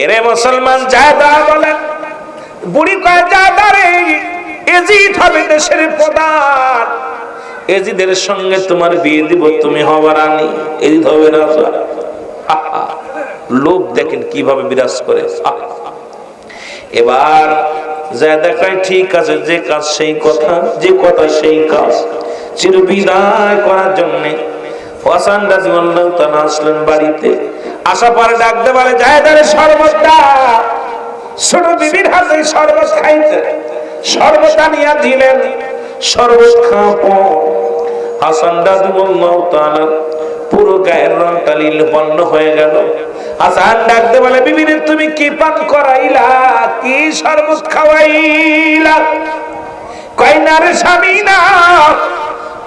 এরে মুসলমান জায়দা বলেন, বুড়ি কয় জায়দা রে, এজিদ হবে দেশের প্রধান, এজিদের সঙ্গে তোমার বিয়ে দিব, তুমি হবে রানী, এজিদ হবে রাজা। লোক দেখেন কিভাবে বিরাজ করে। এবার জায়দা কয় ঠিক আছে, যে কাজ সেই কথা, যে কথা সেই কাজ। চির বিদায় করার জন্য হাসান রাদিয়াল্লাহু তাআলা আসলেন বাড়িতে। আসা পরে ডাকতে বলে, জায়দারে শরবত দাও। ছোট বিবির হাতে শরবত খাইতে, শরবত আনিয়া দিলেন। শরবত খাওয়ার পর হাসান রাদিয়াল্লাহু তাআলা পুরো গায়ের রংটা লীলবর্ণ হয়ে গেল। হাসান ডাকতে বলে, বিবিরে তুমি কি পান করাইলা, কি শরবত খাওয়াইলা? কয় না রে স্বামী না,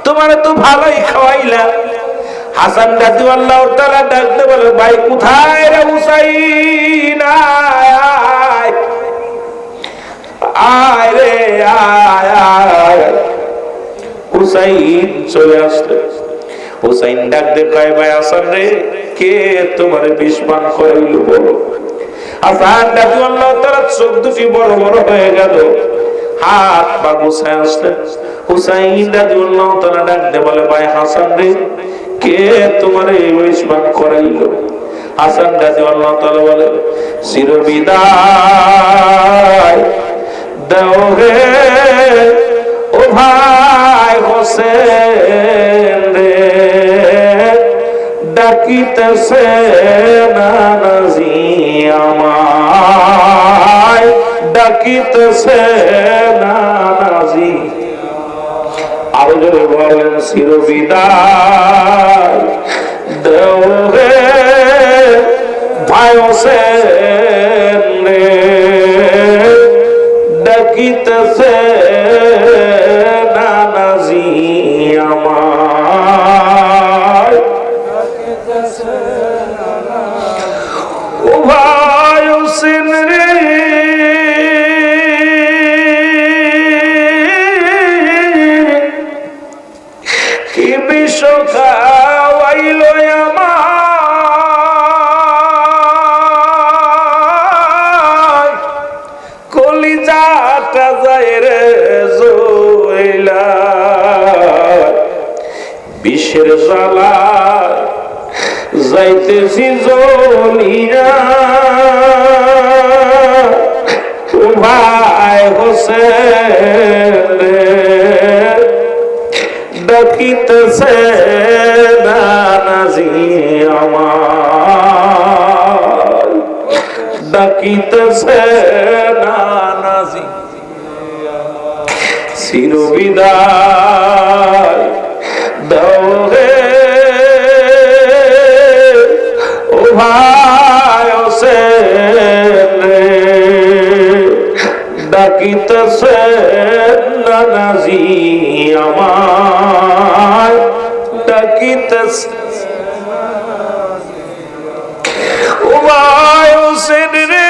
তোমার তো ভালোই খাওয়াইলা। হাসান রাদিয়াল্লাহু তাআলা ডাকতে বলে, ভাই কোথায় রে হুসাইন, আয় রে আয় আয়। হুসাইন চলে আসলে। হুসাইন ডাকতে কয়, ভাই হাসান রে, কে তোমার বিষ পান করাইলো বলো। হাসান রাদিয়াল্লাহু তাআলা চোখ দুটি বড় বড় হয়ে গেল, হাত পা গুছায় আসলে। হুসাইন রাদিয়াল্লাহু তাআলা ডাকতে বলে, ভাই হাসান রে, কে তোমার এই বিষ পান করাইলো? হাসান রাদিয়াল্লাহু তাআলা বলে, চির বিদায় দাও হে ও ভাই হোসেন রে, ডাকিতেছে নানাজি আমায়, ডাকিতেছে নানাজি। আরো জোরে বলেন, চির বিদায় দাও হে ভাই হোসেন রে, ডাকিতেছে নানাজি আমায়। ও ভাই হোসেন রে, কি বিষ খাওয়াইল আমায়, কলিজাটা যায় রে জইলা, বিষের জ্বালা যাইতেছি জ্বলিয়া। ভাই হোসেন রে, ডাকিতেছে নানাজি আমায়, ডাকিতেছে নানাজি। চির বিদায় দাও হে ও ভাই হোসেন রে, ডাকিতেছে নানাজি আমায়, ডাকিতেছে। ও ভাই হোসেন রে,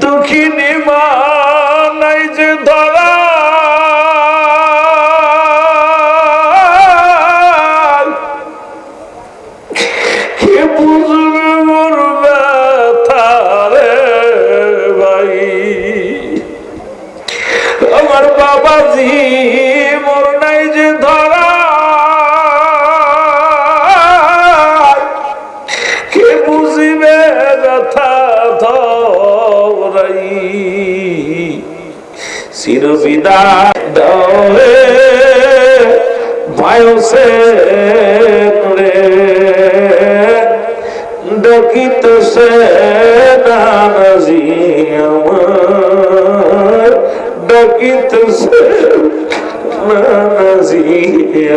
দুঃখিনী মা নাই যে ধরা, কে বুঝবে মোর ব্যথা রে ভাই। আমার বাবাজি মোর নাই যে ধরা, কে বুঝিবে ব্যথা ধরাই। চির বিদায় দাও হে ভাই হোসেন রে, ডাকিতেছে নানাজি আমায়, ডাকিতেছে নানাজি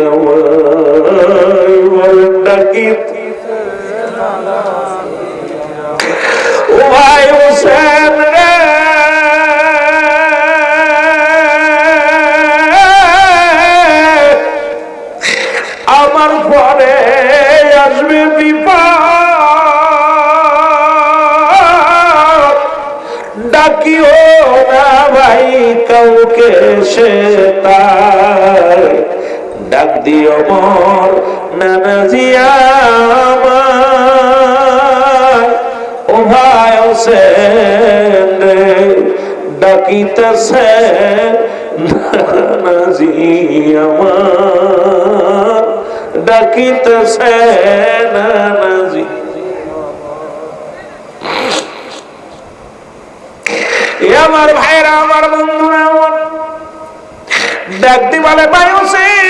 আমায়, বলেন ডাকিতেছে নানাজি। ও ভাই হোসেন রে, আমার পরে আসবে বিপদ, ডাকিও না ভাই কাউকে সে তার, ডাক দিও মোর নানাজি আমার ও ভাই হোসেন রে ডাকিতেছে নানাজি আমার ডাকিতেছে নানাজি। আমার ভাইরা আমার বন্ধুরা আমার ডাকতে বলে ভাই হোসেন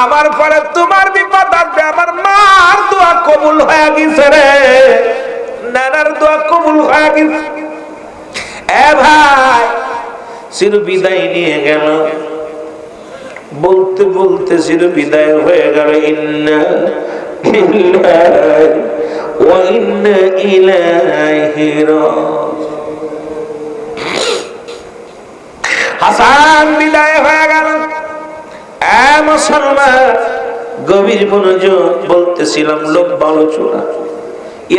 আমার পরে তোমার বিপদ আসবে, আমার মার দোয়া কবুল হয়ে গেছে রে, নানার দোয়া কবুল হয়ে গেছে। এ ভাই চির বিদায় নিয়ে গেল, বলতে বলতে চির বিদায় হয়ে গেল। ইন্না লিল্লাহি ওয়া ইন্না ইলাইহি রাজিউন। হাসান বিদায় হয়ে গেল। মুসলমান গভীর মনোযোগ, বলতেছিলাম লম্বা আলোচনা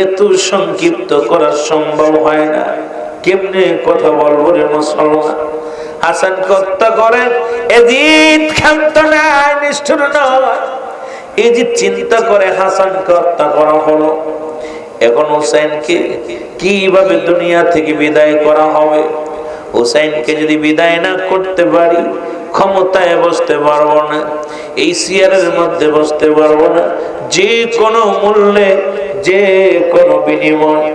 এত সংক্ষিপ্ত করা সম্ভব হয় না। কেমনে কথা বলবো রে মুসলমান। হাসান হত্যা করেন, এজিদ ক্ষান্ত নয়, নিষ্ঠুর নয়। এজিদ চিন্তা করে হাসানকে হত্যা করা হলো, এখন হুসাইনকে কিভাবে দুনিয়া থেকে বিদায় করা হবে। হুসাইনকে যদি বিদায় না করতে পারি ক্ষমতায় বসতে পারবো না, এই চেয়ারের মধ্যে বসতে পারবো না। যে কোনো মূল্যে, যে কোনো বিনিময়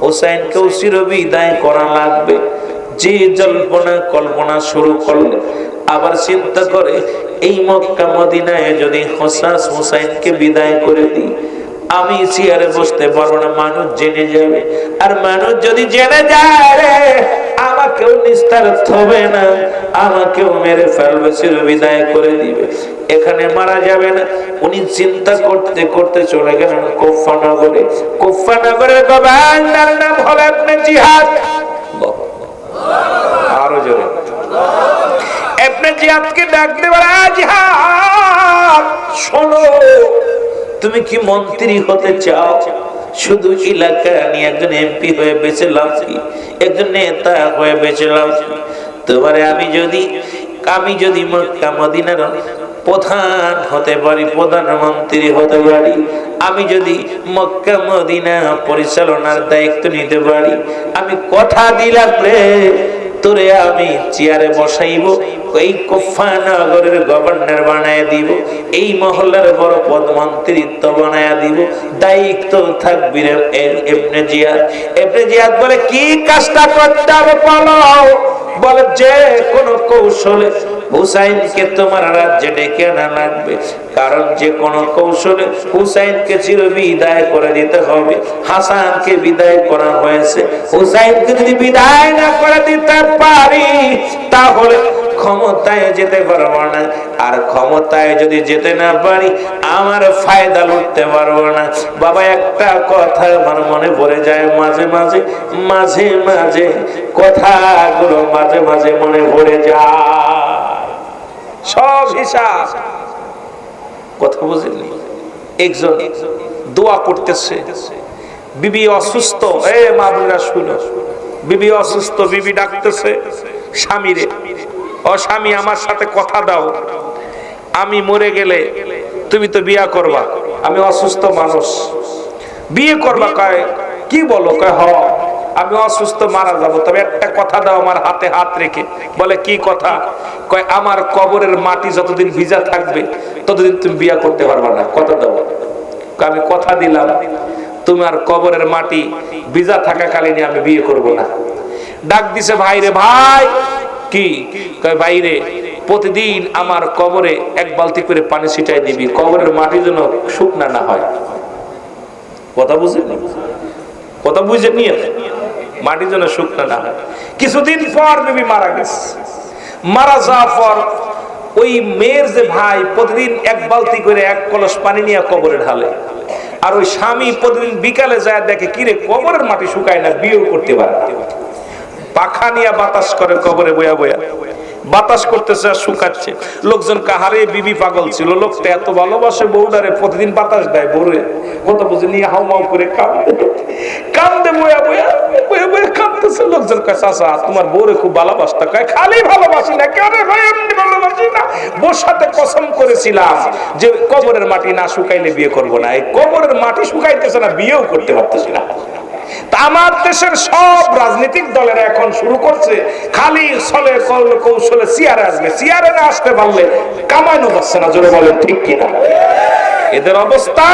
হুসাইনকেও চিরবিদায় করা লাগবে। যে জল্পনা কল্পনা শুরু করলে আবার চিন্তা করে এই মক্কা মদিনায় যদি হুসাইনকে বিদায় করে দিই আমি চেয়ারে বসতে পারবো না, মানুষ জেনে যাবে। আর মানুষ যদি জেনে যায় রে আমাকেও নিস্তার হবে না, আমাকেও মেরে ফেলবে, চিরবিদায় করে দিবে, এখানে মারা যাবে না। উনি চিন্তা করতে করতে চলে গেলেন কুফা নগরে। কুফা নগরের গভর্নর নাম হলো ইবনে জিয়াদ। আরো জোরে ইবনে জিয়াদকে ডাক দেওয়া, জিয়াদ শোনো, তুমি কি মন্ত্রী হতে চাও? শুধু এলাকা নিয়ে একজন এমপি হয়ে বেঁচে লাভ কি, একজন নেতা হয়ে বেঁচে লাভ কি? তোমারে আমি যদি মক্কা মদিনার প্রধান হতে পারি, প্রধানমন্ত্রী হতে পারি, আমি যদি মক্কা মদিনা পরিচালনার দায়িত্ব নিতে পারি, আমি কথা দিলাম রে তোরে আমি চেয়ারে বসাইব, এই কুফা নগরের গভর্নর বানায় দিব, এই মহল্লার বড় পদমন্ত্রিত্ব বানায় দিব, দায়িত্ব থাকবি রে ইবনে জিয়াদ। ইবনে জিয়াদ বলে কি কাজটা করতে হবে বলো? বলে যে কোনো কৌশলে হুসাইনকে তোমার রাজ্যে ডেকে আনা লাগবে, কারণ যে কোনো কৌশলে হুসাইনকে চিরবিদায় করে দিতে হবে। হাসানকে বিদায় করা হয়েছে, হুসাইনকে যদি বিদায় না করে দিতে পারি তাহলে ক্ষমতায় যেতে পারবো না, আর ক্ষমতায় যদি যেতে না পারি আমার ফায়দা লুটতে পারবো না। বাবা একটা কথা আমার মনে পড়ে যায় মাঝে মাঝে, মাঝে মাঝে কথাগুলো মাঝে মাঝে মনে পড়ে যায়, সব হিসাব। কথা বুঝলি? একজন দোয়া করতেছে, বিবি অসুস্থ। এ মা বোনেরা শুনো, বিবি অসুস্থ, বিবি ডাকতেছে স্বামীরে, ও স্বামী আমার সাথে কথা দাও, আমি মরে গেলে তুমি তো বিয়ে করবা, আমি অসুস্থ মানুষ, বিয়ে করবা। কয় কি বলো? কয় হ, আমি অসুস্থ মারা যাবো, তবে একটা কথা দাও আমার হাতে হাত রেখে। বলে কি কথা? কয় আমার কবরের মাটি যতদিন ভিজা থাকবে ততদিন তুমি বিয়ে করতে পারবা না, কথা দাও। আমি কথা দিলাম তোমার কবরের মাটি ভিজা থাকাকালীন আমি বিয়ে করব না। ডাক দিছে ভাই রে, ভাই কি? কয় ভাই রে, প্রতিদিন আমার কবরে এক বালতি করে পানি ছিটাই দিবি, কবরের মাটি যেন শুকনা না হয়। কথা বুঝেনি? কথা বুঝে নিয়ে মাটি যেন শুকনা না হয়। কিছুদিন পর বিবি মারা গেছে। মারা যাওয়ার পর ওই মেয়ের যে ভাই প্রতিদিন এক বালতি করে এক কলস পানি নিয়ে কবরে ঢালে, আর ওই স্বামী প্রতিদিন বিকালে যায় দেখে কিরে কবরের মাটি শুকায় না, বিয়েও করতে পারে। পাখা নিয়ে বাতাস করে কবরে বয়া বয়া, বাতাস করতেছে আর শুকাচ্ছে। লোকজন কাহারে বিবি পাগল ছিল, লোকটা এত ভালোবাসে বউডারে, প্রতিদিন বাতাস দেয় বউরে। কত বুঝে নিয়ে হাউ মাউ করে কান্দে, কান্দে বয়া বয়া, বয়া বয়া কান্দে। কাঁদতেছে। লোকজন কয় চাচা তোমার বউরে খুব ভালোবাসতা। কয় খালি ভালোবাসি না, কেন ভাই এমনি ভালোবাসি না, বউর সাথে কসম করেছিলাম যে কবরের মাটি না শুকাইলে বিয়ে করব না। এই কবরের মাটি শুকাইতেছে না, বিয়েও করতে পারতেছি না। তা আমার দেশের সব রাজনৈতিক দলেরা এখন শুরু করছে খালি ছলে কৌশলে চেয়ারে আসবে, চেয়ারে না আসতে পারলে কামাইনো যাচ্ছে না। জোরে বলেন ঠিক কিনা? এদের অবস্থা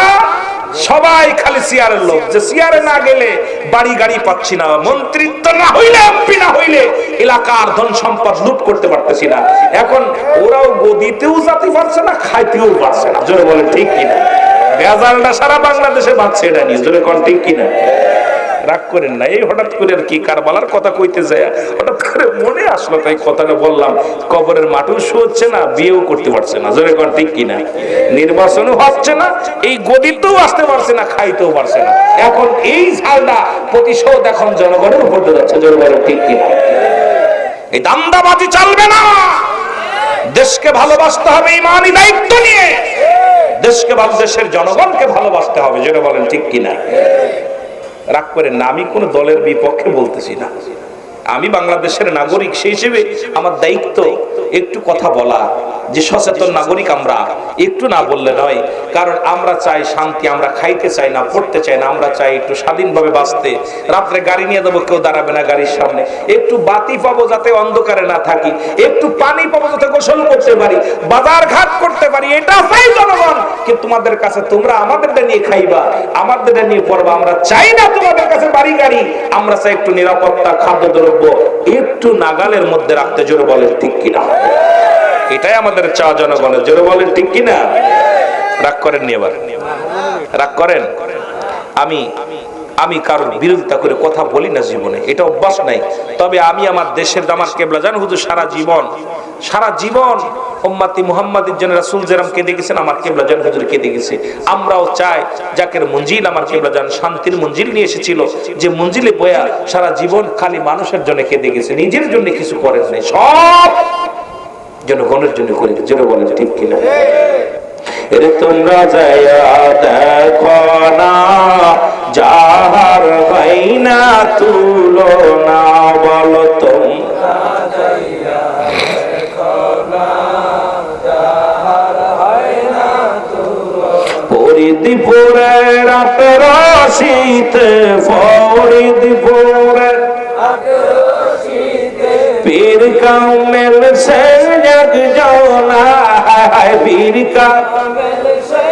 সবাই খালি চেয়ারের লোক, যে চেয়ারে না গেলে বাড়ি গাড়ি পাচ্ছি না, মন্ত্রিত্ব না হইলে, এমপি না হইলে এলাকার ধন সম্পদ লুট করতে পারতেছি না। এখন ওরাও গদিতেও যেতে পারছে না, খাইতেও পারছে না। জোরে বলেন ঠিক কিনা? ভেজালটা সারা বাংলাদেশে বাঁচছে এটা নিয়ে। জোরে কোন ঠিক কিনা? রাগ করেন না। এই হঠাৎ করে আর কি কারবালার কথা কইতে যায় হঠাৎ করে মনে আসলো, তাই কথাটা বললাম। কবরের মাটিও শুচ্ছে না, বিয়েও করতে পারছে না। জোরে কোন ঠিক কিনা? নির্বাচনও হচ্ছে না, এই গদিতেও আসতে পারছে না, খাইতেও পারছে না। এখন এই ঝালটা প্রতিশোধ এখন জনগণের উপর যাচ্ছে। জোরে বলেন ঠিক কিনা? এই দান্দাবাজি চলবে না। দেশকে ভালোবাসতে হবে ইমানি দায়িত্ব নিয়ে, দেশকে দেশের জনগণকে ভালোবাসতে হবে। জোরে বলেন ঠিক কিনা? রাগ করেন না, আমি কোন দলের বিপক্ষে বলতেছি না। আমি বাংলাদেশের নাগরিক, সেই হিসেবে আমার দায়িত্ব একটু কথা বলা, যে সচেতন নাগরিক আমরা, একটু না বললে নয়। কারণ আমরা চাই শান্তি, আমরা খাইতে চাই না, পড়তে চাই না, আমরা চাই একটু স্বাধীনভাবে বাঁচতে। রাত্রে গাড়ি নিয়ে দেবো, কেউ দাঁড়াবে না গাড়ির সামনে। একটু বাতি পাবো যাতে অন্ধকারে না থাকি, একটু পানি পাবো যাতে গোসল করতে পারি, বাজার ঘাট করতে পারি, এটা চাই জনগণ। কিন্তু তোমাদের কাছে তোমরা আমাদেরটা নিয়ে খাইবা, আমাদেরটা নিয়ে পড়বা। আমরা চাই না তোমাদের কাছে বাড়ি গাড়ি, আমরা চাই একটু নিরাপত্তা, খাদ্যদ্রব্য একটু নাগালের মধ্যে রাখতে। জোরে বলেন ঠিক কিনা? এটাই আমাদের চাওয়া জনগণের। জোরে বলেন ঠিক কিনা? রাগ করেন নি? এবার রাগ করেন? আমি কারোর বিরোধিতা করে কথা বলি না জীবনে, এটা অভ্যাস নাই। তবে আমি আমার দেশের আমার কেবলা জান হুজুর সারা জীবন উম্মতি মুহাম্মাদির জন্য রাসূল যেরকম কেঁদে গেছেন, আমার কেবলা জান হুজুর কেঁদে গেছে। আমরাও চাই জাকের মঞ্জিল আমার কেবলা জান শান্তির মঞ্জিল নিয়ে এসেছিল, যে মঞ্জিলে বয়া সারা জীবন খালি মানুষের জন্য কেঁদে গেছে, নিজের জন্য কিছু করেন নাই, সব জনগণের জন্য করে। জোরে বলেন ঠিক কিনা? এরে তোমরা যাইয়া দেখো না, যাহার হয় না তুলনা। বলো তোমরা যাইয়া দেখো না, যাহার হয় না তুলনা। ফরিদপুরে রাতের শীতে, ফরিদপুরে পীর কামেল সে জগ জোনা, পীর কামেল সে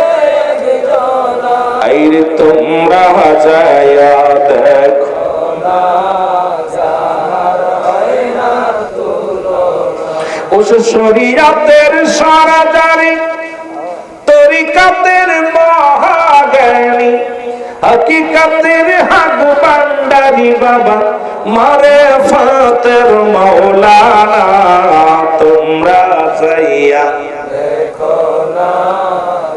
জগ জোনা। আইরে তোমরা যাইয়া দেখো না, যাহার হয় না তুলনা। ওস শরীয়তের সরদারি, তরিকাতের মহাজ্ঞানী, হকিকতের হাগ ভান্ডারি বাবা, মারে ফাতের মাওলানা। তোমরা যাইয়া দেখো না,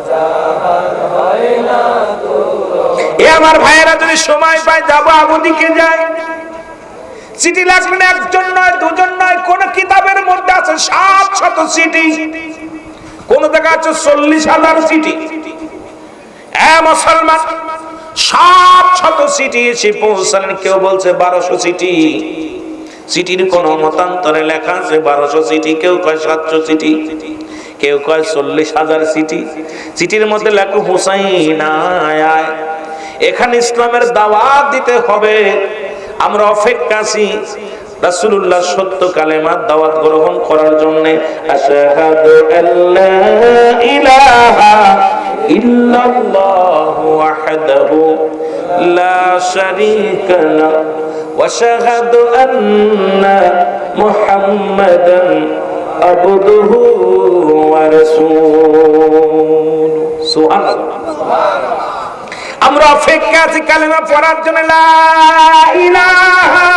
যাহার হয় না তুলনা। এ আমার ভাইয়েরা, যদি সময় পায় যাবো আবুদিকে যাই। চিঠি লাগবে না, একজন নয়, দুজন নয়, কোন কিতাবের মধ্যে আছে 700 চিঠি, কোন জায়গা আছে 40,000 চিঠি। মুসলমান 700 চিঠি এসে পৌঁছালেন, কেউ বলছে 1200 চিঠি। চিঠির কোন মতান্তরে লেখা আছে 1200 চিঠি, কেউ কয় 700 চিঠি, কেউ কয় 40,000 চিঠি। চিঠির মধ্যে লেখো হুসাইন আয়, এখানে ইসলামের দাওয়াত দিতে হবে। আমরা অপেক্ষা আছি রাসূলুল্লাহ সত্য কালেমার দাওয়াত গ্রহণ করার জন্য। আশহাদু আল্লা ইলাহা ইল্লাল্লাহু ওয়াহদাহু লা শারীকা লাহু ওয়া আশহাদু আন্না মুহাম্মাদান আবদুহু ওয়া রাসূলুহু। সুবহানাল্লাহ। আমরা অপেক্ষা আছি কালেমা পড়ার জন্য। লা ইলাহা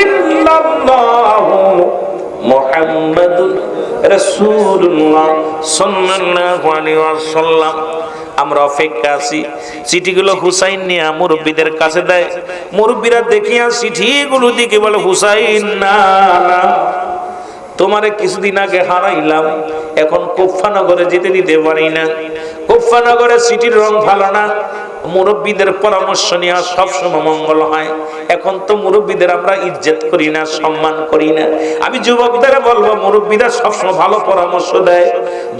ইল্লাল্লাহু মুহাম্মাদুর রাসূলুল্লাহ সাল্লাল্লাহু আলাইহি ওয়াসাল্লাম। আমরা অপেক্ষা আছি। চিঠিগুলো হুসাইন নিয়ে মুরব্বীদের কাছে দেয়। মুরব্বীরা দেখিয়া চিঠিগুলো দিকে বলে, হুসাইন না, তোমারে কিছুদিন আগে হারাইলাম, এখন কুফা নগরে যেতে দিতে পারি না। কুফা নগরে চিঠির রং ভালো না, মুরব্বীদের পরামর্শ নেওয়া সবসময় মঙ্গল হয়। এখন তো মুরব্বীদের আমরা ইজ্জত করি না, সম্মান করি না। আমি যুবকদের বলবো, মুরব্বীরা সবসময় ভালো পরামর্শ দেয়,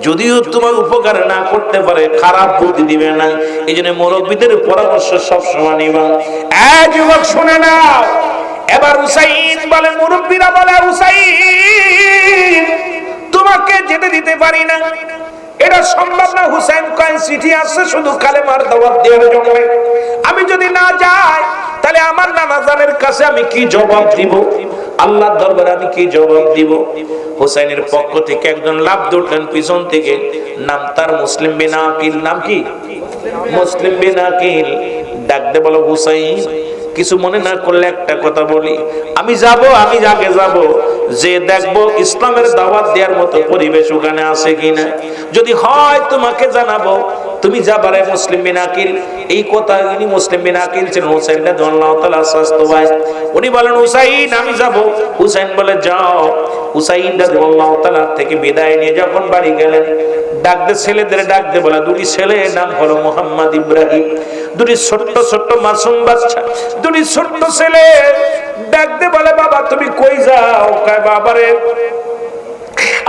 যদিও তোমার উপকার না করতে পারে, খারাপ বুদ্ধি দিবে না। এই জন্য মুরব্বীদের পরামর্শ সবসময় নিবা। যুবক শুনে নাও, এবার হুসাইন বলে, মুরব্বীরা বলে, হুসাইন তোমাকে যেতে দিতে পারি না, এটা সম্ভব না। হুসাইন কয়, চিঠি আছে শুধু কালেমার দাওয়াত দেওয়ার জন্য, আমি যদি না যাই তাহলে আমার নানা জানের কাছে আমি কি জবাব দিব, আল্লাহর দরবারে আমি কি জবাব দিব। হুসাইনের পক্ষ থেকে একজন লাফ উঠলেন পিছন থেকে, নাম তার মুসলিম বিন আকিল। নাম কি? মুসলিম বিন আকিল। ডাকতে বলো, হুসাইন কিছু মনে না করলে একটা কথা বলি, আমি যাব, আমি আগে যাব, যে দেখবো ইসলামের দাওয়াত দেওয়ার মতো পরিবেশ ওখানে আছে কিনা, যদি হয় তোমাকে জানাবো, তুমি যাবারে। মুসলিম বিন আকিল এই কথা, ইনি মুসলিম বিন আকিল ছিলেন হুসাইন রাদিয়াল্লাহু তাআলা স্বাস্থ্য ভাই। উনি বলেন, হুসাইন আমি যাব। হুসাইন বলে, যাও। হুসাইন রাদিয়াল্লাহু তাআলা থেকে বিদায় নিয়ে যখন বাড়ি গেলেন, ডাকতে ছেলেদের ডাকতে বলে, দুটি ছেলে নাম হলো মোহাম্মদ ইব্রাহিম, দুটি ছোট্ট ছোট্ট মাসুম বাচ্চা, দুটি ছোট্ট ছেলে। ডাকতে বলে, বাবা তুমি কই যাও? কয়, বাবারে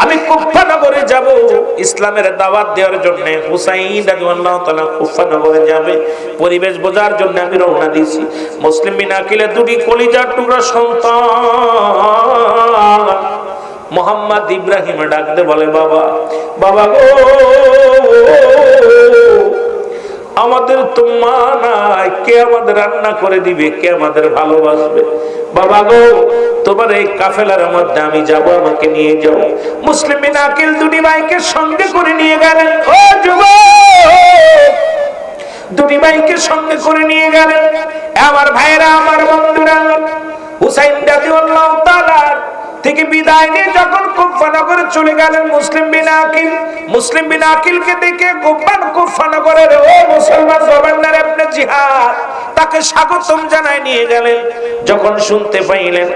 আমি কুফা নগরে যাব ইসলামের দাওয়াত দেওয়ার জন্য। হুসাইন রাদিয়াল্লাহু তাআলা কুফা নগরে যাবে, পরিবেশ বোঝার জন্য আমি রওনা দিয়েছি। মুসলিম বিন আকিলের দুটি কলিজার টুকরা সন্তান মোহাম্মদ ইব্রাহিম ডাকতে বলে, বাবা, বাবা গো, আমাদের তো মা নাই, কে আমাদের রান্না করে দিবে, কে আমাদের ভালোবাসবে? বাবা গো, তোমার এই কাফেলার মধ্যে আমি যাব, আমাকে নিয়ে যাও। মুসলিম বিন আকিল দুটি ভাইকে সঙ্গে করে নিয়ে গেলেন। ও যুবক, দুটি ভাইকে সঙ্গে করে নিয়ে গেলেন। আমার ভাইরা, আমার বন্ধুরা, হুসাইন রাদিয়াল্লাহু তাআলা থেকে বিদায় নিয়ে যখন কুফা নগরে চলে গেলেন মুসলিম বিন আকিল, মুসলিম বিন আকিলকে দেখে গোপান কুফা নগরের ও মুসলমান গভর্নর ইবনে জিহাদ তাকে স্বাগতম জানায় নিয়ে গেলেন। যখন শুনতে পাইলেন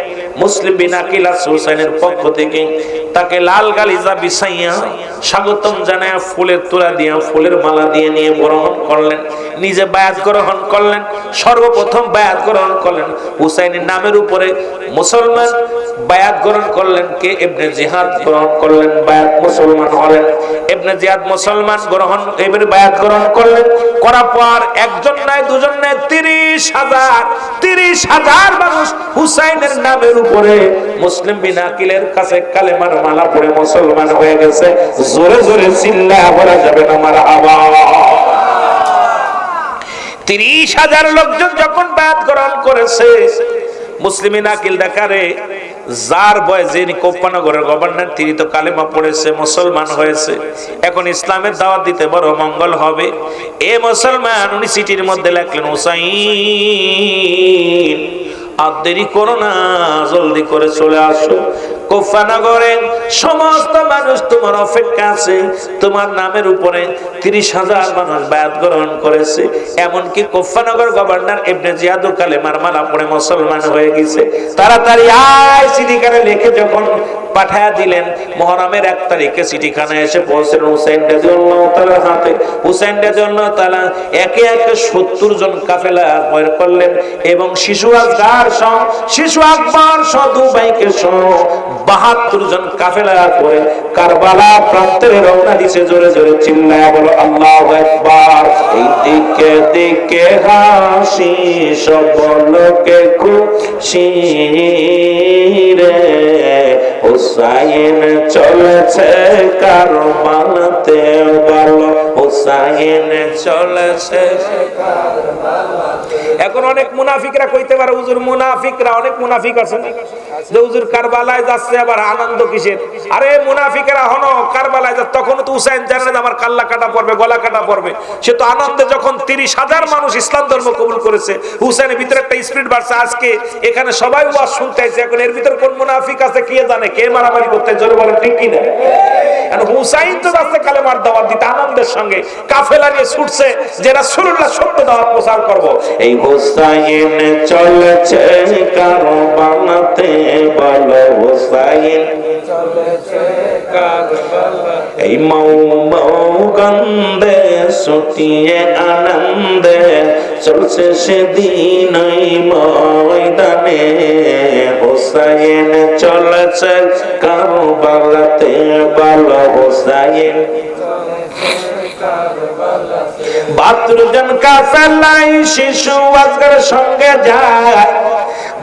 মুসলিম বিন আকিল হুসাইনের পক্ষ থেকে, তাকে লাল গালিজা বিছাইয়া স্বাগতম জানায় ফুলের তোড়া দিয়ে, ফুলের মালা দিয়ে নিয়ে গ্রহণ করলেন। নিজে বায়াত গ্রহণ করলেন, সর্বপ্রথম বায়াত গ্রহণ করলেন হুসাইনের নামের উপরে। মুসলমান বায়াত গ্রহণ করলেন কে? ইবনে জিহাদ গ্রহণ করলেন, বায়াত মুসলমান হলেন। ইবনে জিহাদ মুসলমান গ্রহণ, এবারে বায়াত গ্রহণ করলেন। করার পর একজন নয়, দুজন নয়, 30,000 মানুষ হুসাইনের নামের উপরে মুসলিম বিন আকিলের কাছে কালেমার মালা পড়ে মুসলমান হয়ে গেছে। জোরে জোরে চিল্লায়া বলা যাবে না মারহাবা। 30,000 লোকজন যখন বায়াত গ্রহণ করেছে, মুসলিম বিন আকিল ডাকারে যার বয়, যিনি কোপ্পানগরের গভর্নর, তিনি তো কালেমা পড়েছে, মুসলমান হয়েছে, এখন ইসলামের দাওয়াত দিতে বড় মঙ্গল হবে। এ মুসলমান, উনি চিঠির মধ্যে লিখলেন, হুসাইন আর দেরি করো না, জলদি করে চলে আসো। কুফা নগরে সমস্ত মানুষ তোমার অপেক্ষা আছে, তোমার নামের উপরে 30,000 মানুষ বায়াত গ্রহণ করেছে। এমনকি কুফা নগর গভর্নর ইবনে জিয়াদ কালেমার মালা পড়ে মুসলমান হয়ে গেছে। তাড়াতাড়ি আয়। চিঠিখানা লিখে যখন পাঠায়া দিলেন, মুহররমের 1 তারিখে চিঠিখানা এসে পৌঁছলেন হুসাইন রাদিয়াল্লাহু তাআলার হাতে। হুসাইন রাদিয়াল্লাহু তাআলা একে একে 70 জন কাফেলা বের করলেন এবং শিশু আকবর সহ 2 ভাইকে সহ 72 জন কাফেলা করে কারবালা প্রান্তে রওনা দিয়েছে। জোরে জোরে চিল্লায়া বলো আল্লাহু আকবার। এইদিকে দিকে হাসি, সব লোকে খুশি রে, হুসাইন চলেছে কারবালাতে, বলো হুসাইন চলেছে কারবালাতে। এখন অনেক মুনাফিকরা কইতে পারে, হুজুর মুনাফিকরা, অনেক মুনাফিক আছে যে হুজুর কারবালায় যাচ্ছে, আবার আনন্দ কিসের? আরে মুনাফিকেরা হনো কারবালায় যাচ্ছে, তখন তো হুসাইন জানে না আমার কাল্লা কাটা পড়বে, গলা কাটা পড়বে। সে তো আনন্দে যখন 30,000 মানুষ ইসলাম ধর্ম কবুল করেছে, হুসাইনের ভিতরে একটা স্পিরিট বাড়ছে। আজকে এখানে সবাই ওয়াজ শুনতে আইছে, এখন এর ভিতর কোন মুনাফিক আছে কে জানে, কে মারামারি করতে জোরে বলেন ঠিক কি না? হুসাইন তো যাচ্ছে কালেমার দাওয়াত দিতে আনন্দের সঙ্গে, কাফেলা নিয়ে ছুটছে যে রাসূলুল্লাহ সত্য দাওয়াত প্রচার করব। এই হুসাইন চলেছে কারবালাতে, বলো হুসাইন চলেছে কারবালাতে। এই মাও মাও গন্ধে ছুটিয়ে আনন্দে চলছে সেদিন ওই ময়দানে হোসাইন চলেছে কারবালাতে বলো হোসাইন 72 জন কাফেলাই শিশু আজগর সঙ্গে যায়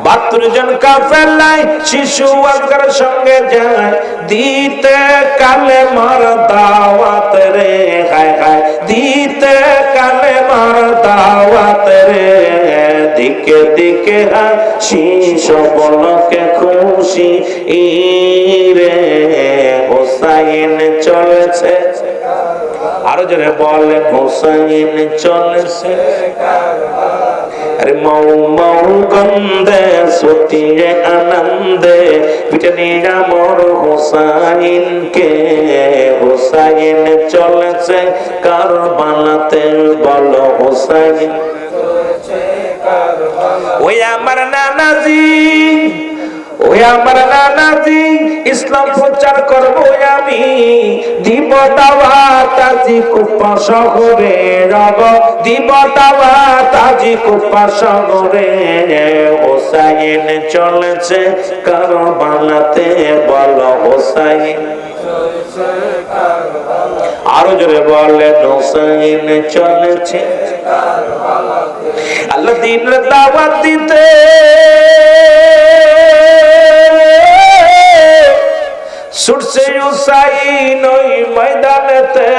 72 জন কাফেলাই শিশু আজগর সঙ্গে যায় দিতে কালেমার দাওয়াত রে হায় হায় দিতে কালেমার দাওয়াত রে দিকে দিকে হাসি সবলকে খুশি রে হোসাইন চলেছে আরো জোরে বলে হোসাইন চলেছে আরে মৌ মৌ গন্ধে ছুটিয়ে আনন্দে পিটনি আমার হোসাইনকে হোসাইন চলেছে কারবালাতে বলো হোসাইন ওই আমার নানাজি ওই আমার নানাজি ইসলাম প্রচার করবো আমি দিব দাওয়াত আজি কুপা শহরে রব দিব দাওয়াত আজি কুপা শহরে হোসাইন চলেছে কারবালাতে বলো হোসাইন আরো জোরে বলেন হোসাইন চলেছে আল্লাহ দিনের দাওয়াত দিতে ছুটছে হুসাইন ওই ময়দানেতে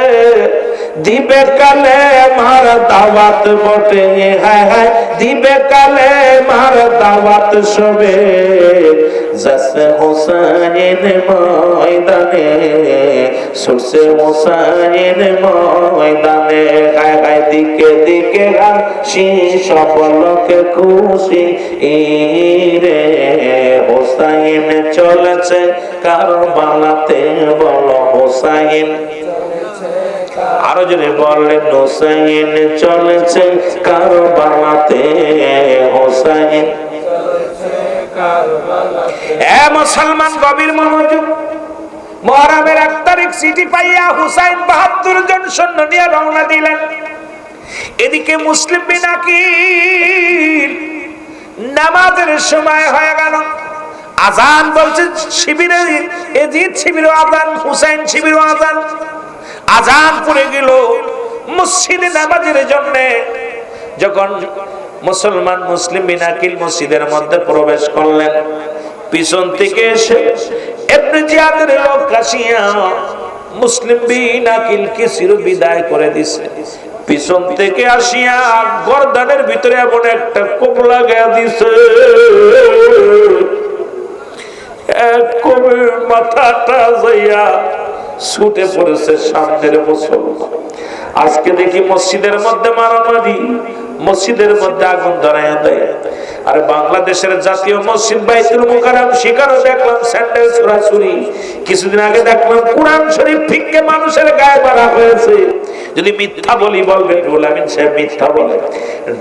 দিবে কালে মার দাওয়াত বটে হায় হায় দিবে কালে মার দাওয়াত সবে যাচ্ছে হুসাইন ময়দানে ছুটছে হুসাইন ময়দানে হায় হায় দিকে দিকে হাসি সবলকে খুশি রে হুসাইন চলেছে কারবালাতে বলো হোসাইন আরো জোরে বললেন হোসাইন চলেছে কারবালাতে হোসাইন এ মুসলমান গভীর মনোযোগ মুহররমের 1 তারিখ চিঠি পাইয়া হুসাইন 72 জন সৈন্য নিয়ে রওনা দিলেন এদিকে মুসলিম বিনাকির নামাজের সময় হয়ে গেল আজান বলছে শিবিরে এজিদ শিবির আজান হুসাইন শিবির আজান আজান পড়ে গেল মসজিদে নামাজের জন্য যখন মুসলমান মুসলিম বিনাকিল মসজিদের মধ্যে প্রবেশ করলেন পিছন থেকে এসে ইবনে জিয়াদের লোক কাশিয়া মুসলিম বিনাকিলকে চির বিদায় করে দিছে পিছন থেকে আসিয়া গর্দানের ভিতরে এমন একটা কোপ লাগায়া দিছে কবে মাথাটা যাইয়া ছুটে পড়েছে সামনের মুসলমান আজকে দেখি মসজিদের মধ্যে মারামারি মসজিদের মধ্যে আগুন ধরাইয়া দেয় আর বাংলাদেশের জাতীয় মসজিদ বাইতুল মুকাররম সেখানেও দেখলাম স্যান্ডেল ছোড়াছুরি কিছুদিন আগে দেখলাম কোরআন শরীফ ফিকে মানুষের গায়ে মারা হয়েছে যদি মিথ্যা বলি বলবেন রুহুল আমিন সাহেব মিথ্যা বলে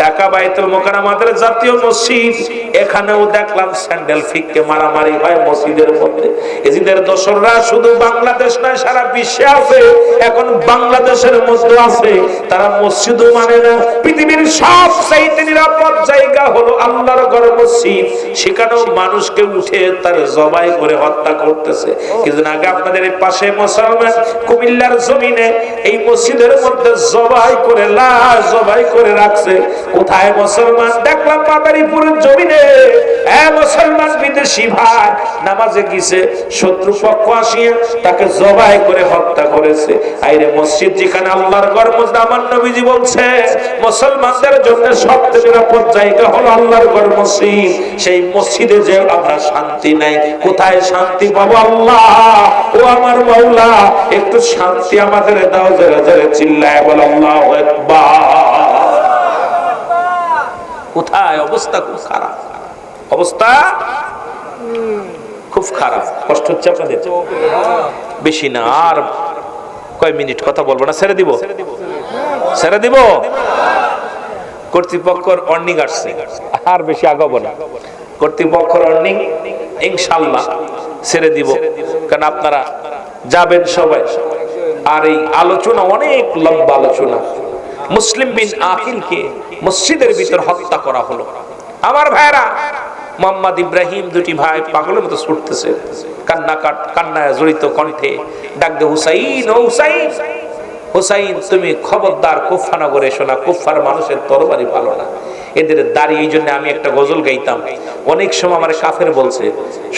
ঢাকা বাইতুল মুকাররম আমাদের জাতীয় মসজিদ এখানেও দেখলাম স্যান্ডেল ফিকে মারামারি হয় মসজিদের মধ্যে এজিদের দোসররা শুধু বাংলাদেশ নয় সারা বিশ্বে আছে এখন বাংলাদেশের মধ্যে আছে তারা মসজিদও মানে না পৃথিবীর সবচেয়ে নিরাপদ জায়গা হলো আল্লাহর ঘর মসজিদ সেখানেও মানুষকে উঠে তার জবাই করে হত্যা করতেছে কিছুদিন আগে আপনাদের এই পাশে মুসলমান কুমিল্লার জমিনে এই মসজিদের মধ্যে জবাই করে লাশ জবাই করে রাখছে কোথায় মুসলমান দেখলাম মাদারীপুরের জমিনে মুসলমান বিদেশি ভাই নামাজে গিয়েছে শত্রুপক্ষ আসিয়া তাকে জবাই করে হত্যা করেছে আইরে মসজিদ যেখানে আল্লাহর ঘর মসজিদ আমার নবীজি বলছে মুসলমানদের জন্য সবচেয়ে নিরাপদ জায়গা হলো আল্লাহর ঘর মসজিদ সেই মসজিদে যে আমরা শান্তি নাই কোথায় শান্তি পাবো আল্লাহ ও আমার মাওলা একটু শান্তি আমাদের দাও জোরে জোরে চিল্লায় বল আল্লাহু আকবার কোথায় অবস্থা খুব খারাপ অবস্থা খুব খারাপ কষ্ট হচ্ছে আপনাদের বেশি না আর কয় মিনিট কথা বলবো না ছেড়ে দিব কর্তৃপক্ষের অর্নিং আসছে আর বেশি আগাবো না কর্তৃপক্ষের অর্নিং ইনশাআল্লাহ ছেড়ে দিব কারণ আপনারা যাবেন সবাই আর এই আলোচনা অনেক লম্বা আলোচনা। মুসলিম বিন আকিলকে মসজিদের ভিতর হত্যা করা হলো। আমার ভাইরা, মোহাম্মদ ইব্রাহিম দুটি ভাই পাগলের মতো ছুটতেছে, কান্নায় জড়িত কণ্ঠে ডাক দে, হুসাইন ও হুসাইন, হুসাইন তুমি খবরদার কুফা নগরে এসো না, কুফার মানুষের তরবারি ভালো না, এদের দাড়ি। এই জন্য আমি একটা গজল গাইতাম, অনেক সময় আমার কাফের বলছে,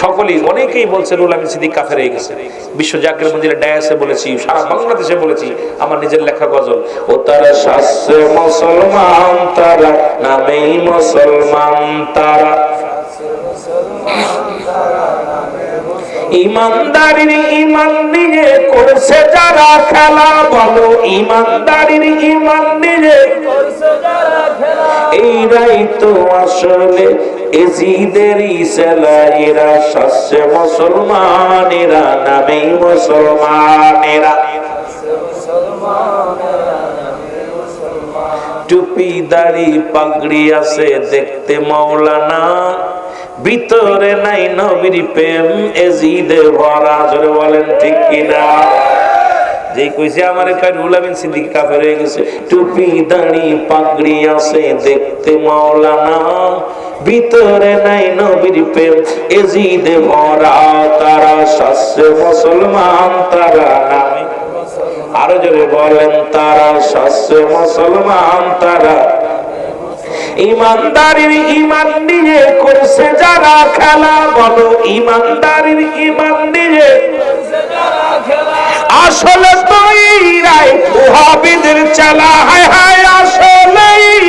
সকলেই অনেকেই বলছে রুহুল আমিন সিদ্দিক কাফের হয়ে গেছে। বিশ্ব জাকির মন্দিরে ডায়াসে বলেছি, সারা বাংলাদেশে বলেছি, আমার নিজের লেখা গজল। ও তারা শাস্ত্রে মুসলমান, তারা নামেই মুসলমান, তারা ইমানদারির ইমান নিয়ে করছে যারা খেলা, বলো ইমানদারির ইমান নিয়ে করছে যারা খেলা, এইরাই তো আসলে এজিদেরই ছেলা, এরা শাস্ত্রে মুসলমানেরা নামেই মুসলমানেরা। টুপি দাড়ি পাগড়ি আছে দেখতে মাওলানা, ভিতরে নাই নবীর প্রেম, এজিদে ভরা। জোরে বলেন ঠিক কিনা? যে কইছে আমারে কয় রুহুল আমিন সিদ্দিকী কাফের হয়ে গেছে। টুপি দাড়ি পাগড়ি আছে দেখতে মাওলানা, ভিতরে নাই নবীর প্রেম, এজিদে ভরা। তারা শাস্ত্রে মুসলমান, তারা নামে, আরো জোরে বলেন, তারা শাস্ত্রে মুসলমান, তারা ইমানদারির ইমান নিয়ে করছে যারা খেলা, বলো ইমানদারির ইমান নিয়ে করছে যারা খেলা, আসলে তো ইরাই ওহাবীদের চেলা, হায় হায় আসলে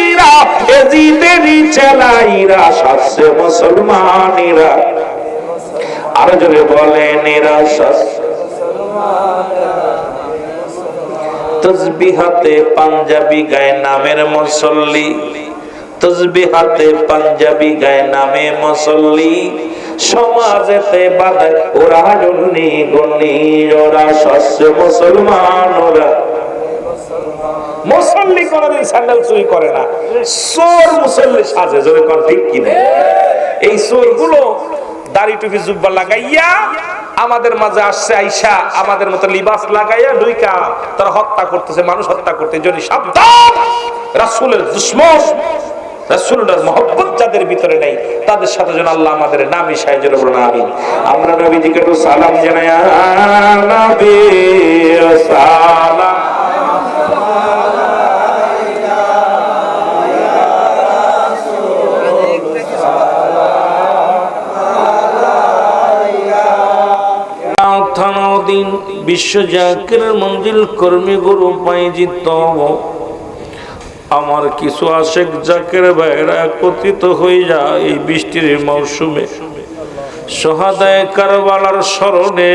ইরা এজিদেরই চেলা, ইরা শাস্ত্রে মুসলমানেরা। আরো জোরে বলেন, এরা শাস্ত্রে মুসলমানেরা। তসবিহাতে পাঞ্জাবি গায়ে নামের মুসল্লি, তসবিহাতে পাঞ্জাবি গায়ে নামে মুসল্লি, সমাজেতে বাধায় ওরা জন্নি গন্নি, ওরা শাস্ত্রে মুসলমান, ওরা মুসল্লি কোনদিন স্যান্ডেল চুরি করে না, চোর মুসল্লি সাজে। জোরে কোন ঠিক কিনা? এই চোর গুলো দাড়ি টুপি জুব্বা লাগাইয়া আমাদের মাঝে আসছে, আইসা আমাদের মতো লিবাস লাগাইয়া ঢুইকা তারা হত্যা করতেছে, মানুষ হত্যা করতে। যদি সাবধান, রাসূলের দুশমন, রাসূলুল্লাহর মহব্বত যাদের ভিতরে নেই, তাদের সাথে যেন আল্লাহ আমাদের না মিশায়। জোরে বলুন আমিন। আমরা নবীজিকে একটু সালাম জানাই, নবী সালাম দিন। বিশ্ব জাকিরের মঞ্জিল কর্মী গুরু পাইজিত, আমার কিছু আশেক জাকের ভাইরা একত্রিত হয়ে যায় এই বৃষ্টির মৌসুমে, শহাদায়ে কারবালার স্মরণে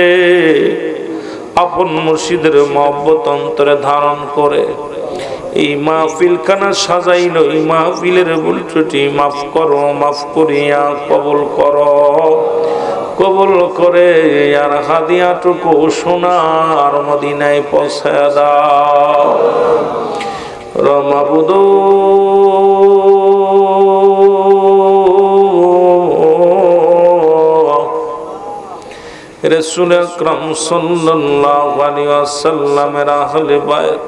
আপন মুর্শিদের মহব্বত অন্তরে ধারণ করে এই মাহফিল খানা সাজাইল। এই মাহফিলের ভুল ত্রুটি মাফ করো, মাফ করিয়া কবুল করো, কবুল করে আর হাদিয়াটুকু সোনার মদিনায় পৌঁছায় দাও। রমাবুদ রাসূল আকরাম সাল্লাল্লাহু আলাইহি ওয়াসাল্লামের আহলে বায়ত,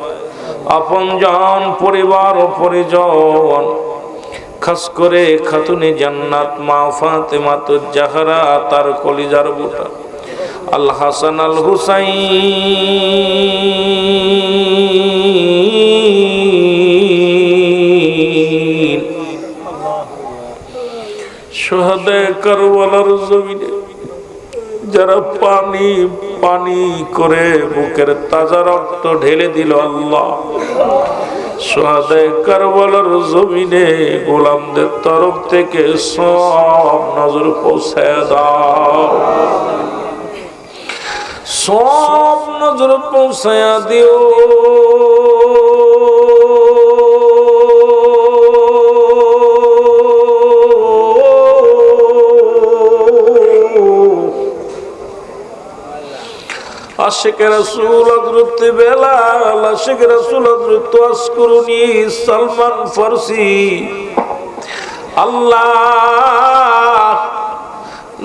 আপনজন পরিবার ও পরিজন, খাস করে খাতুনে জান্নাত মা ফাতেমাতুজ জাহরা, তার কলিজার বুটা আল হাসান আল হুসাইন, শহাদায়ে কারবালার জমিনে যারা পানি পানি করে বুকের তাজা রক্ত ঢেলে দিল, আল্লাহ শহাদায়ে কারবালার জমিনে গোলামদের তরফ থেকে সব নজর পৌঁছায় দাও, সব নজর পৌঁছায় দিও। আশিক রাসূল হযরত বেলাল, আশিক রাসূল হযরত আসকুরুনি সালমান ফারসি, আল্লাহ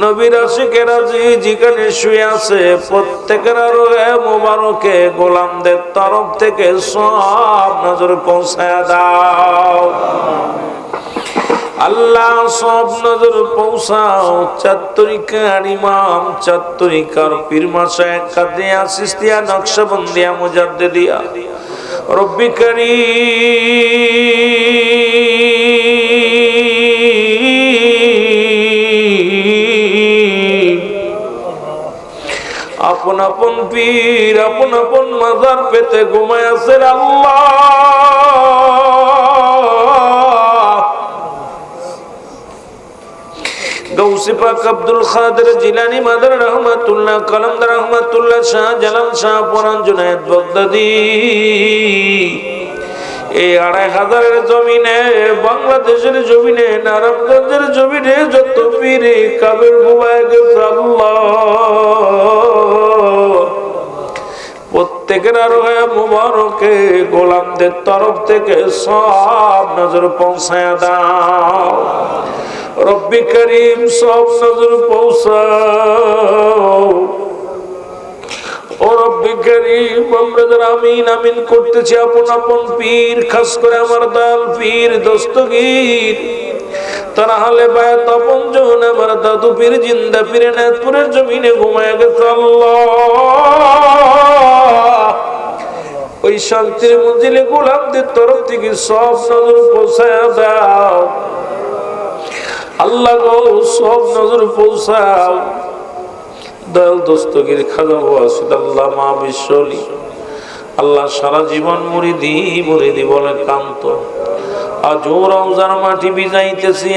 নবীর আশিকেরা যেখানে শুয়ে আছে প্রত্যেকের রোহে মোবারকে গোলামদের তরফ থেকে সব নজর পৌঁছায় দাও আল্লাহ, সব নজর পৌঁছাও। চার তরিকার ইমাম, চার তরিকার পীর মাশায়েখ কাদিয়া চিশতিয়া নকশবন্দিয়া মুজাদ্দিদিয়া রব্বি কারীম, আপন আপন পীর আপন আপন মাজার পেতে ঘুমায় আছেন আল্লাহ। গৌসে পাক আব্দুল কাদের জিলানী মাদার রহমাতুল্লাহ, কলমদার রহমাতুল্লাহ, শাহ জালাল শাহ পরান জুনায়েদ বাগদাদী, এই ২৫০০ জমিনে, বাংলাদেশের জমিনে, নারায়ণগঞ্জের জমিনে যত পীরে কাবের ঘুমায় গেছে আল্লাহ, প্রত্যেকের রোহে মুবারকে গোলামদের তরফ থেকে সব নজর পৌঁছায় দাও রব্বি করিম, সব নজর পৌঁছাও ও রব্বি করিম। আমরা যারা আমিন আমিন করতেছি আপন আপন পীর, খাস করে আমার দয়াল পীর দস্তগীর, তারা হালে বায়াত আপনজন আমার দাদু পীর জিন্দা পীরে নাথপুরের জমিনে ঘুমায় গেছে আল্লাহ, ওই শান্তির মঞ্জিলে গোলামদের তরফ থেকে সব নজর পৌঁছায় দাও আল্লাহ গো, সব নজর পৌঁছাও। দয়াল দস্তগীর খাজা ওয়াসিদ আল্লাহ মা বিশ্বলি আল্লাহ, সারা জীবন মুরিদি মুরিদি বলে কান্ত, আজও রওজার মাটি বিজাইতেছি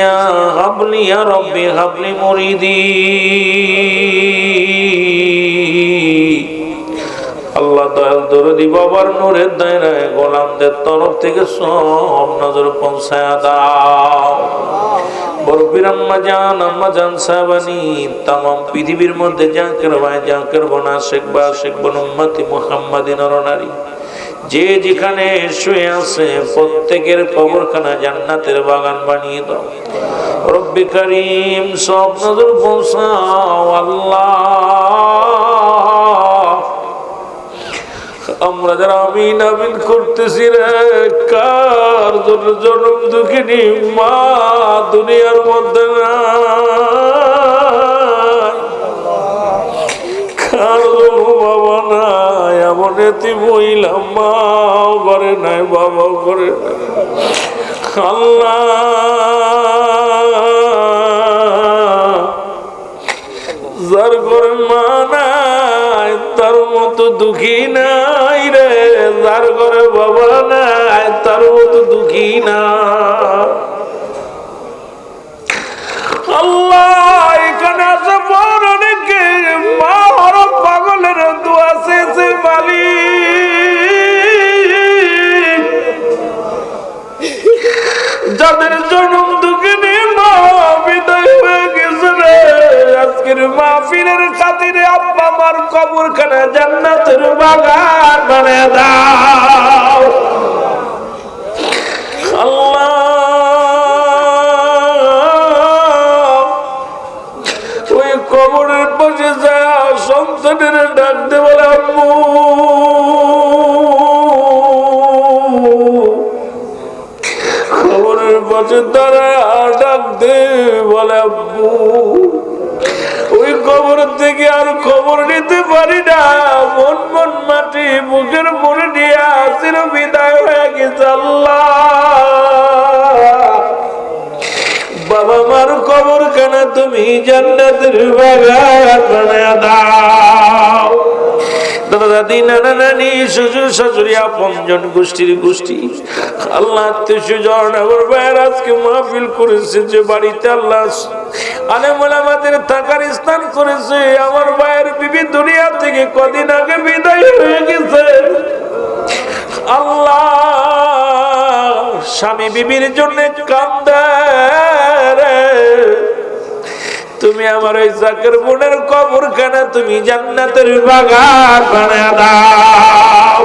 হাবলি ইয়া রব্বি হাবলি মুরিদি। আল্লাহ দয়াল দরদি বাবার নূরের দায়রায় গোলামদের তরফ থেকে সব নজর পৌঁছায় দাও। বরফির আম্মা জান সাহাবানী, তামাম পৃথিবীর মধ্যে জাকের ভাই জাকের বোনা শেখ বা শেখ বন উম্মতি মুহাম্মাদি নরনারী যে যেখানে শুয়ে আছে প্রত্যেকের কবরখানা জান্নাতের বাগান বানিয়ে দাও রব্বি করিম, সব নজর পৌঁছাও আল্লাহ। আমরা যারা আমিন আমিন করতেছি রে, কার জন্য জনম দুঃখিনী মা দুনিয়ার মধ্যে নাই, কার জন্য বাবা নাই, এমন এতি মহিলা মা ঘরে নাই বাবা ঘরে নাই আল্লাহ, যার ঘরে মা নাই তার মতো দুঃখী নাই রে, যার ঘরে বাবা নাই তার মতো দুঃখী না আল্লাহ। এখানে আছে পর অনেকে মা হরফ পাগলের দোয়া চেয়েছে মালিক, যাদের জন্ম দুঃখিনী মা বিদায় হয়ে গেছে রে, আজকের মাহফিলের খাতিরে আব্বা মার কবরখানা জান্নাতের বাগান বানিয়ে দাও আল্লাহ। ওই কবরের পাশে যা সন্তানের ডাক দে বলে আম্মু, কবরের পাশে তারা ডাক দে বলে আব্বু, ওই কবর থেকে আর খবর নিতে পারি না, মন মন মাটি বুকের পরে নিয়ে আসির বিদায় হয়ে গেছে আল্লাহ। বাবা মার কবর খানা তুমি জান্নাতের বাগান বানায়া দাও। দাদা দাদি নানা নানি শ্বশুর শাশুড়ি আপনজন গোষ্ঠীর গোষ্ঠী আল্লাহ আত্মীয় স্বজন আমার ভাইয়ের আজকে মাহফিল করেছে যে বাড়িতে আল্লাহ আলেম ওলামাদের থাকার স্থান করেছে, আমার ভাইয়ের বিবি দুনিয়া থেকে কদিন আগে বিদায় হয়ে গেছে আল্লাহ। স্বামী বিবির জন্য কান্দে রে, তুমি আমার ওই জাকের বোনের কবরখানা তুমি জান্নাতের বাগান বানায়া দাও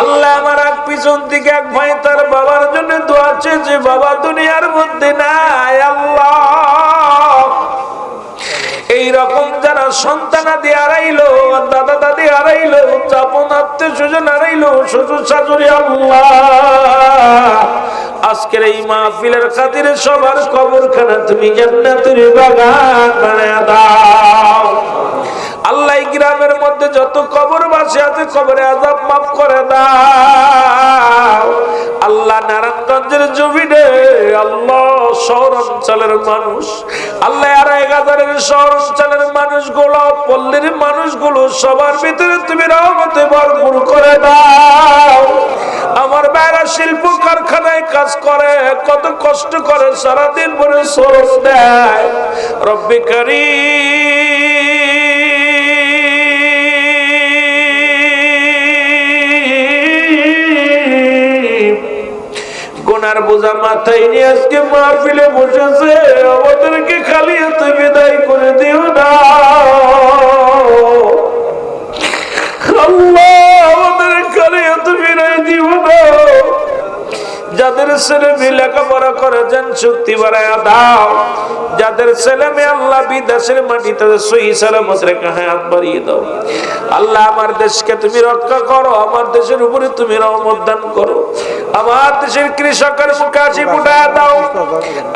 আল্লাহ। আমার এক পিছন থেকে এক ভাই তার বাবার জন্য দোয়া চেয়েছে, বাবা দুনিয়ার মধ্যে নাই আল্লাহ, এই রকম যারা সন্তানাদি হারাইলো, দাদা দাদি হারাইলো, আপন আত্মীয় স্বজন হারাইলো, শ্বশুর শাশুড়ি, আল্লাহ আজকের এই মাহফিলের খাতিরে সবার কবরখানা তুমি জান্নাতের বাগান বানায়া দাও। আল্লাহ এই গ্রামের মধ্যে যত কবরবাসী আছে কবরে আযাব মাফ করে দাও। আল্লাহ নারায়ণগঞ্জের জমিনে আল্লাহ শহর অঞ্চলের মানুষ, আল্লাহ আড়াইগাজারের শহর অঞ্চলের মানুষগুলো, পল্লীর মানুষগুলো সবার ভিতরে তুমি রহমতে ভরপুর করে দাও। আমার ভাইরা শিল্প কারখানায় কাজ করে, কত কষ্ট করে, সারাদিন ভরে শ্রম দেয়। রব্বে কারীম গুনার বোঝা মাথায় নিয়ে আজকে মাহফিলে বসেছে, আমাদেরকে খালি হাতে বিদায় করে দিও না আল্লাহ, আমাদের খালি হাতে বিদায় দিও না। যাদের ছেলে মেয়ে লেখাপড়া করে যান শক্তি বাড়ায়া দাও, যাদের ছেলে মেয়ে আল্লাহ বিদেশের মাটিতে সহি সালামত রেখে হায়াত বাড়িয়ে দাও। আল্লাহ আমার দেশকে তুমি রক্ষা করো, আমার দেশের উপরে তুমি রহমত দান করো, আমার দেশের কৃষকের মুখে হাসি ফুটায়া দাও।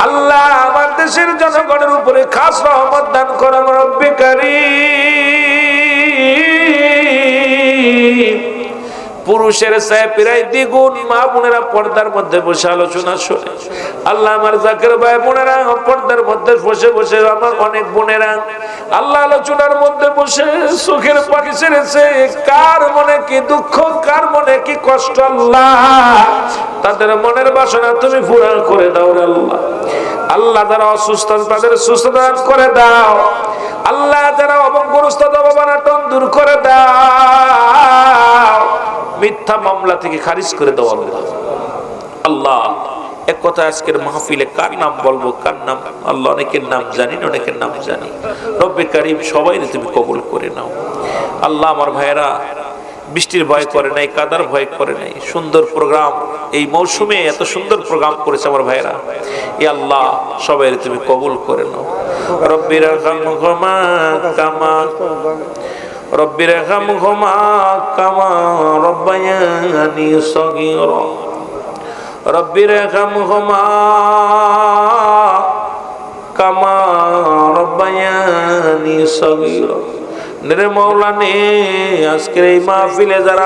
আল্লাহ আমার দেশের জনগণের উপরে খাস রহমত দান করো। আমার রব্বে কারীম পুরুষের চেয়ে প্রায় দ্বিগুণ মা বোনেরা পর্দার মধ্যে বসে আলোচনা শোনে। আল্লাহ আমার জাকের ভাই বোনেরা পর্দার মধ্যে বসে বসে, আমার অনেক বোনেরা আল্লাহ আলোচনার মধ্যে বসে চোখের পানি ছেড়েছে। কার মনে কি দুঃখ, কার মনে কি কষ্ট, আল্লাহ তাদের মনের বাসনা তুমি পূরণ করে দাও আল্লাহ। আল্লাহ যারা অসুস্থ তাদের সুস্থতা দান করে দাও। আল্লাহ যারা অবগ্রস্ত অবমাননা দূর করে দাও। মিথ্যা মামলা থেকে খারিজ করে দাও আল্লাহ। আল্লাহ এক কথা আজকের মাহফিলে কার নাম বলবো, কার নাম আল্লাহ অনেকের নাম জানি না, অনেকের নাম জানি। রব্বে কারীম সবাই তুমি কবুল করে নাও। আল্লাহ আমার ভাইয়েরা বৃষ্টির ভয় করে নাই, কাদার ভয় করে নাই, সুন্দর প্রোগ্রাম এই মৌসুমে এত সুন্দর প্রোগ্রাম করেছে আমার ভাইয়েরা। এ আল্লাহ সবাই তুমি কবুল করে নাও। রব্বির রহমহুমা কামা রব্বির রহমহুমা কামা রব্বায়ানি সগীরা রব্বির রহমহুমা কামা রব্বায়ানি সগীরা। নে মওলা নে আজকের এই মাহফিলে যারা